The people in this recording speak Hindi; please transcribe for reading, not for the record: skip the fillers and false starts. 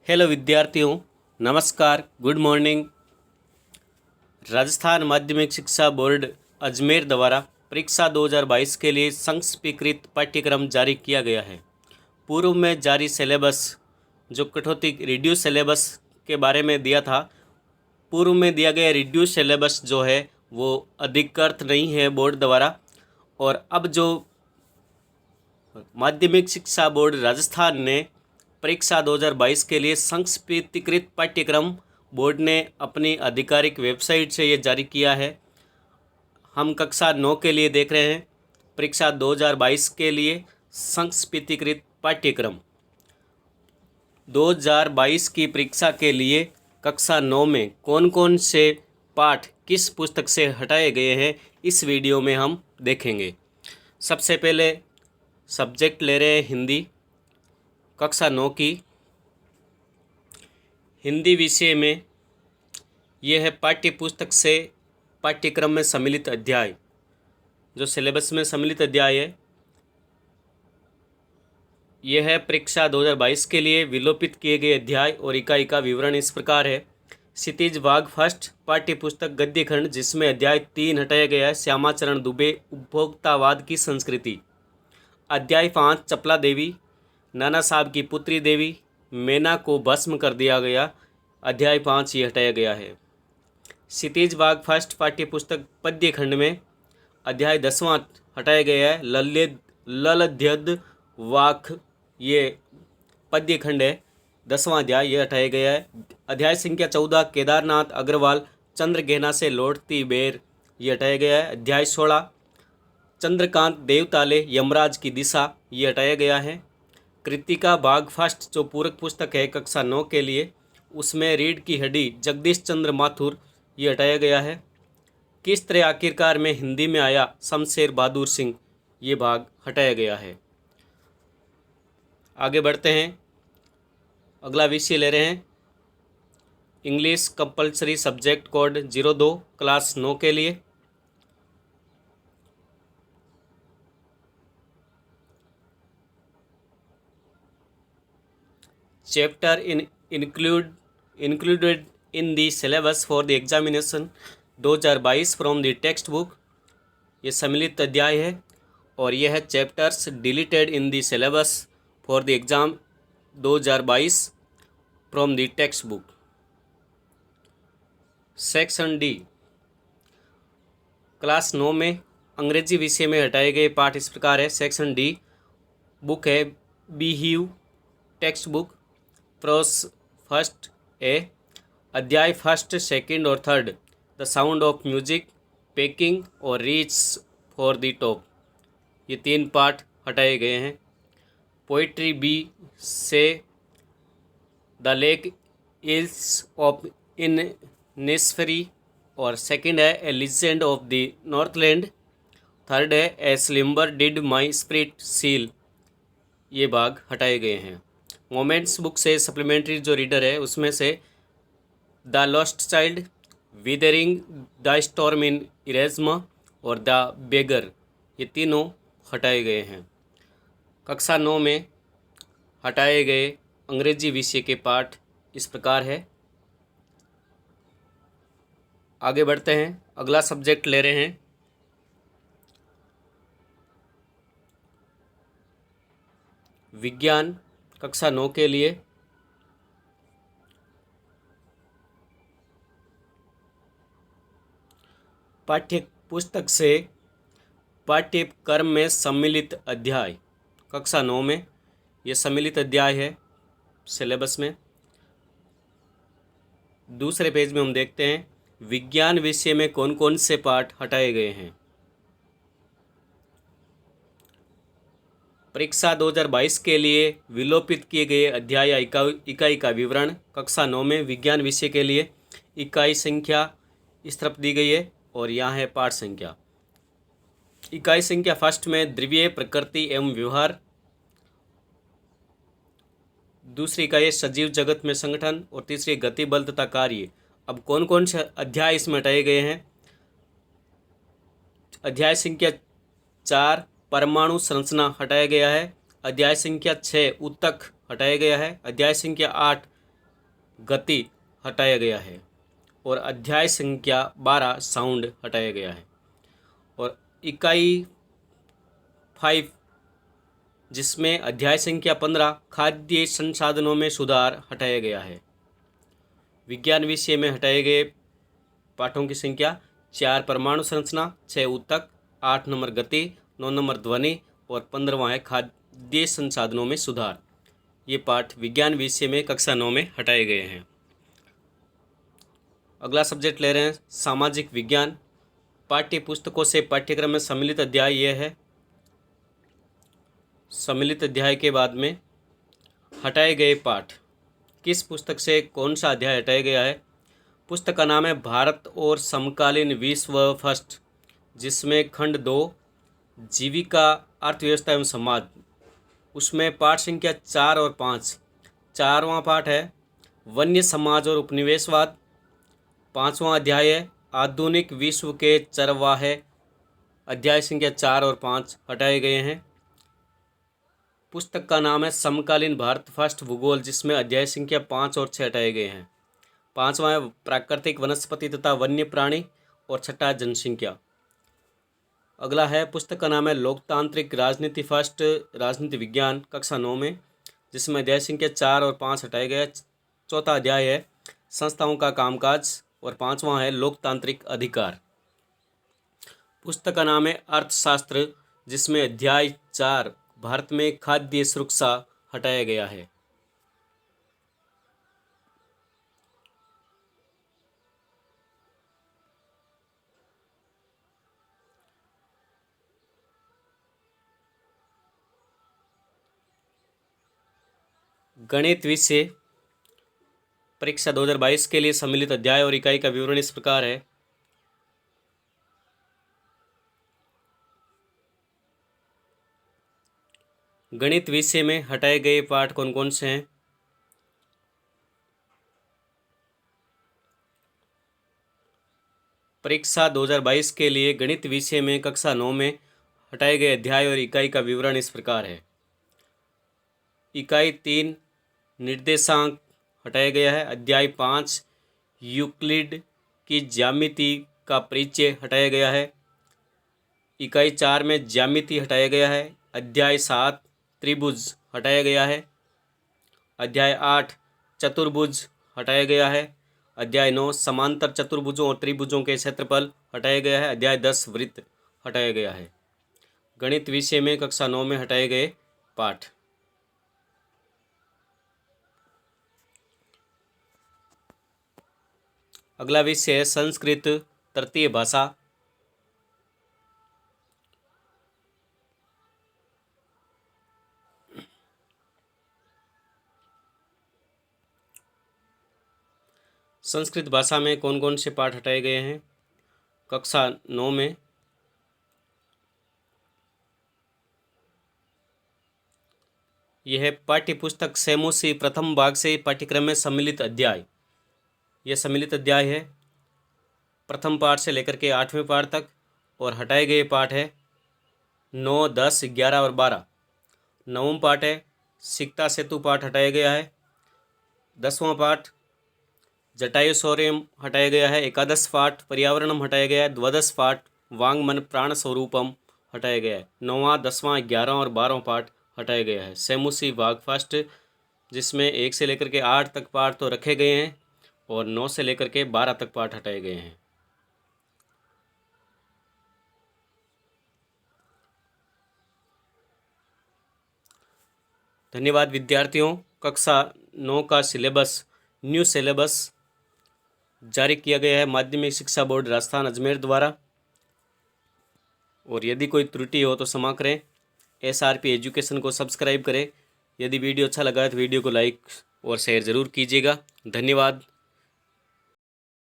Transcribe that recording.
हेलो विद्यार्थियों, नमस्कार, गुड मॉर्निंग। राजस्थान माध्यमिक शिक्षा बोर्ड अजमेर द्वारा परीक्षा 2022 के लिए संस्वीकृत पाठ्यक्रम जारी किया गया है। पूर्व में जारी सिलेबस जो कटौती रिड्यूस सिलेबस के बारे में दिया था, पूर्व में दिया गया रिड्यूस सिलेबस जो है वो अधिकृत नहीं है बोर्ड द्वारा, और अब जो माध्यमिक शिक्षा बोर्ड राजस्थान ने परीक्षा 2022 के लिए संस्वीकृत पाठ्यक्रम बोर्ड ने अपनी आधिकारिक वेबसाइट से ये जारी किया है। हम कक्षा 9 के लिए देख रहे हैं परीक्षा 2022 के लिए संस्वीकृत पाठ्यक्रम। 2022 की परीक्षा के लिए कक्षा 9 में कौन कौन से पाठ किस पुस्तक से हटाए गए हैं, इस वीडियो में हम देखेंगे। सबसे पहले सब्जेक्ट ले रहे हैं हिंदी। कक्षा 9 की हिंदी विषय में यह है पाठ्य पुस्तक से पाठ्यक्रम में सम्मिलित अध्याय, जो सिलेबस में सम्मिलित अध्याय है यह है परीक्षा 2022 के लिए विलोपित किए गए अध्याय और इकाई का विवरण इस प्रकार है। क्षितिज भाग फर्स्ट पाठ्य पुस्तक गद्य खंड, जिसमें अध्याय 3 हटाया गया है, श्यामाचरण दुबे उपभोक्तावाद की संस्कृति। अध्याय 5 चपला देवी, नाना साहब की पुत्री देवी, मैना को भस्म कर दिया गया। अध्याय 5 ये हटाया गया है। क्षितिज भाग फर्स्ट पाठ्य पुस्तक पद्य खंड में अध्याय 10वां हटाया गया है, ललध्यद वाक, ये पद्य खंड है, 10वां अध्याय ये हटाया गया है। अध्याय संख्या 14 केदारनाथ अग्रवाल चंद्रगहना से लौटती बेर, ये हटाया गया है। अध्याय 16 चंद्रकांत देवताले यमराज की दिशा, ये हटाया गया है। कृतिका भाग फर्स्ट जो पूरक पुस्तक है कक्षा 9 के लिए, उसमें रीढ़ की हड्डी जगदीश चंद्र माथुर, ये हटाया गया है। किस तरह आखिरकार में हिंदी में आया शमशेर बहादुर सिंह, ये भाग हटाया गया है। आगे बढ़ते हैं, अगला विषय ले रहे हैं English compulsory subject code 02 class 9 के लिए। Chapter included in the syllabus for the examination 2022 from the text book, ये सम्मिलित अध्याय है और यह है chapters deleted in the syllabus for the exam 2022 from the text book. Section D class 9 में अंग्रेजी विषय में हटाए गए पाठ इस प्रकार है। सेक्शन डी बुक है Beehive textbook, prose first A, अध्याय फर्स्ट सेकंड और third the sound of music, packing और रीच फॉर द टॉप, ये 3 पाठ हटाए गए हैं। पोइट्री बी से the lake isle of Innisfree, और सेकंड है a legend of the northland, third है a slumber did my spirit seal, ये भाग हटाए गए हैं। मोमेंट्स बुक से सप्लीमेंट्री जो रीडर है उसमें से the lost child, weathering the storm in Ersama और द बेगर, ये तीनों हटाए गए हैं। कक्षा 9 में हटाए गए अंग्रेजी विषय के पाठ इस प्रकार है। आगे बढ़ते हैं, अगला सब्जेक्ट ले रहे हैं विज्ञान कक्षा 9 के लिए। पाठ्य पुस्तक से पाठ्यक्रम में सम्मिलित अध्याय कक्षा 9 में यह सम्मिलित अध्याय है सिलेबस में। दूसरे पेज में हम देखते हैं विज्ञान विषय में कौन कौन से पाठ हटाए गए हैं। परीक्षा 2022 के लिए विलोपित किए गए अध्याय या इकाई का विवरण कक्षा 9 में विज्ञान विषय के लिए इकाई संख्या इस तरफ दी गई है और यहाँ है पाठ संख्या। इकाई संख्या फर्स्ट में द्रव्य प्रकृति एवं व्यवहार, दूसरी इकाई है सजीव जगत में संगठन और तीसरी गति बल तथा कार्य। अब कौन कौन से अध्याय इसमें हटाए गए हैं। अध्याय संख्या 4 परमाणु संरचना हटाया गया है। अध्याय संख्या 6 ऊतक हटाया गया है। अध्याय संख्या 8 गति हटाया गया है और अध्याय संख्या 12 साउंड हटाया गया है। और इकाई 5 जिसमें अध्याय संख्या 15 खाद्य संसाधनों में सुधार हटाया गया है। विज्ञान विषय में हटाए गए पाठों की संख्या 4 परमाणु संरचना, 6 ऊतक, 8 नंबर गति, 9 नंबर ध्वनि और 15वां है खाद्य संसाधनों में सुधार। ये पाठ विज्ञान विषय में कक्षा 9 में हटाए गए हैं। अगला सब्जेक्ट ले रहे हैं सामाजिक विज्ञान। पाठ्य पुस्तकों से पाठ्यक्रम में सम्मिलित अध्याय यह है। सम्मिलित अध्याय के बाद में हटाए गए पाठ, किस पुस्तक से कौन सा अध्याय हटाया गया है। पुस्तक का नाम है भारत और समकालीन विश्व फर्स्ट, जिसमें खंड 2 जीविका, अर्थव्यवस्था एवं समाज, उसमें पाठ संख्या 4 और 5। 4वां पाठ है वन्य समाज और उपनिवेशवाद। 5वां अध्याय है आधुनिक विश्व के चरवाहे। अध्याय संख्या 4 और 5 हटाए गए हैं। पुस्तक का नाम है समकालीन भारत फर्स्ट भूगोल, जिसमें अध्याय संख्या 5 और 6 हटाए गए हैं। 5वां है प्राकृतिक वनस्पति तथा वन्य प्राणी और 6ठा जनसंख्या। अगला है पुस्तक का नाम है लोकतांत्रिक राजनीति फर्स्ट राजनीति विज्ञान कक्षा 9 में, जिसमें अध्याय संख्या 4 और 5 हटाए गए। 4था अध्याय है संस्थाओं का कामकाज और 5वां है लोकतांत्रिक अधिकार। पुस्तक का नाम है अर्थशास्त्र, जिसमें अध्याय 4 भारत में खाद्य सुरक्षा हटाया गया है। गणित विषय परीक्षा 2022 के लिए सम्मिलित अध्याय और इकाई का विवरण इस प्रकार है। गणित विषय में हटाए गए पाठ कौन कौन से हैं। परीक्षा 2022 के लिए गणित विषय में कक्षा 9 में हटाए गए अध्याय और इकाई का विवरण इस प्रकार है। इकाई 3 निर्देशांक हटाया गया है। अध्याय 5 यूक्लिड की ज्यामिति का परिचय हटाया गया है। इकाई 4 में ज्यामिति हटाया गया है। अध्याय 7 त्रिभुज हटाया गया है। अध्याय 8 चतुर्भुज हटाया गया है। अध्याय 9 समांतर चतुर्भुजों और त्रिभुजों के क्षेत्रफल हटाया गया है। अध्याय 10 वृत्त हटाया गया है। गणित विषय में कक्षा 9 में हटाए गए पाठ। अगला विषय है संस्कृत तृतीय भाषा। संस्कृत भाषा में कौन कौन से पाठ हटाए गए हैं कक्षा 9 में। यह है पाठ्य पुस्तक सेमोसी प्रथम भाग से पाठ्यक्रम में सम्मिलित अध्याय। यह सम्मिलित अध्याय है प्रथम पाठ से लेकर के 8वें पाठ तक। और हटाए गए पाठ है 9, 10, 11 और 12। 9वां पाठ है सिकता सेतु पाठ हटाया गया है। 10वां पाठ जटायुशौर्यम हटाया गया है। 11 पाठ पर्यावरणम हटाया गया है। 12 पाठ वांग मन प्राण स्वरूपम हटाया गया है। 9वां, 10वां, 11 और 12वां पाठ हटाया गया है। सेमुसी भाग फर्स्ट, जिसमें 1 से लेकर के 8 तक पाठ तो रखे गए हैं और 9 से लेकर के 12 तक पाठ हटाए गए हैं। धन्यवाद विद्यार्थियों। कक्षा 9 का सिलेबस न्यू सिलेबस जारी किया गया है माध्यमिक शिक्षा बोर्ड राजस्थान अजमेर द्वारा। और यदि कोई त्रुटि हो तो क्षमा करें। SRP एजुकेशन को सब्सक्राइब करें। यदि वीडियो अच्छा लगा है तो वीडियो को लाइक और शेयर ज़रूर कीजिएगा। धन्यवाद।